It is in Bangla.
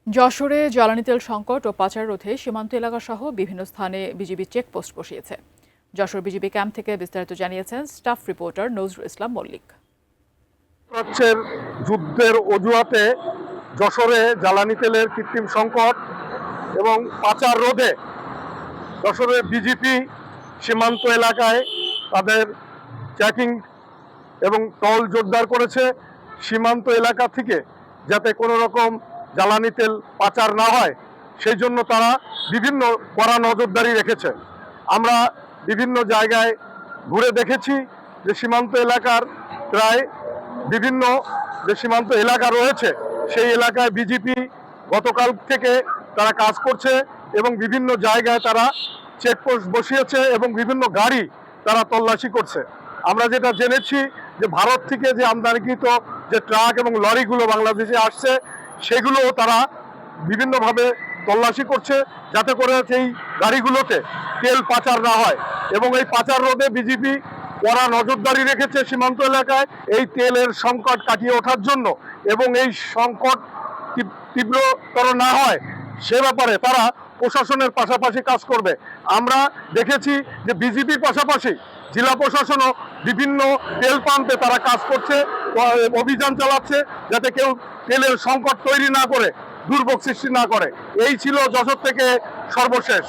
যশোরে জ্বালানি তেল সংকট ও পাচার রোধে সীমান্ত এলাকাসহ বিভিন্ন স্থানে বিজিবি চেকপোস্ট বসিয়েছে। যশোর বিজিবি ক্যাম্প থেকে বিস্তারিত জানিয়েছেন স্টাফ রিপোর্টার নজরুল ইসলাম মল্লিক। যুক্তরাষ্ট্রের যুদ্ধের অজুহাতে যশোরে জ্বালানি তেলের কৃত্রিম সংকট এবং পাচার রোধে যশোরের বিজিপি সীমান্ত এলাকায় তাদের চেকিং এবং টহল জোরদার করেছে। সীমান্ত এলাকা থেকে যাতে কোনো রকম জ্বালানি তেল পাচার না হয় সেই জন্য তারা বিভিন্ন কড়া নজরদারি রেখেছে। আমরা বিভিন্ন জায়গায় ঘুরে দেখেছি যে সীমান্ত এলাকার প্রায় বিভিন্ন যে সীমান্ত এলাকা রয়েছে সেই এলাকায় বিজিপি গতকাল থেকে তারা কাজ করছে এবং বিভিন্ন জায়গায় তারা চেকপোস্ট বসিয়েছে এবং বিভিন্ন গাড়ি তারা তল্লাশি করছে। আমরা যেটা জেনেছি যে ভারত থেকে যে আমদানিকৃত যে ট্রাক এবং লরিগুলো বাংলাদেশে আসছে সেগুলোও তারা বিভিন্নভাবে তল্লাশি করছে যাতে করে সেই গাড়িগুলোতে তেল পাচার না হয়। এবং এই পাচার রোধে বিজিবি কড়া নজরদারি রেখেছে সীমান্ত এলাকায় এই তেলের সংকট কাটিয়ে ওঠার জন্য এবং এই সংকট তীব্রতর না হয় সে ব্যাপারে তারা প্রশাসনের পাশাপাশি কাজ করবে। আমরা দেখেছি যে বিজিবির পাশাপাশি জেলা প্রশাসনও বিভিন্ন তেল পাম্পে তারা কাজ করছে, অভিযান চালাচ্ছে যাতে কেউ তেলের সংকট তৈরি না করে দুর্ভোগ সৃষ্টি না করে। এই ছিল যশোর থেকে সর্বশেষ।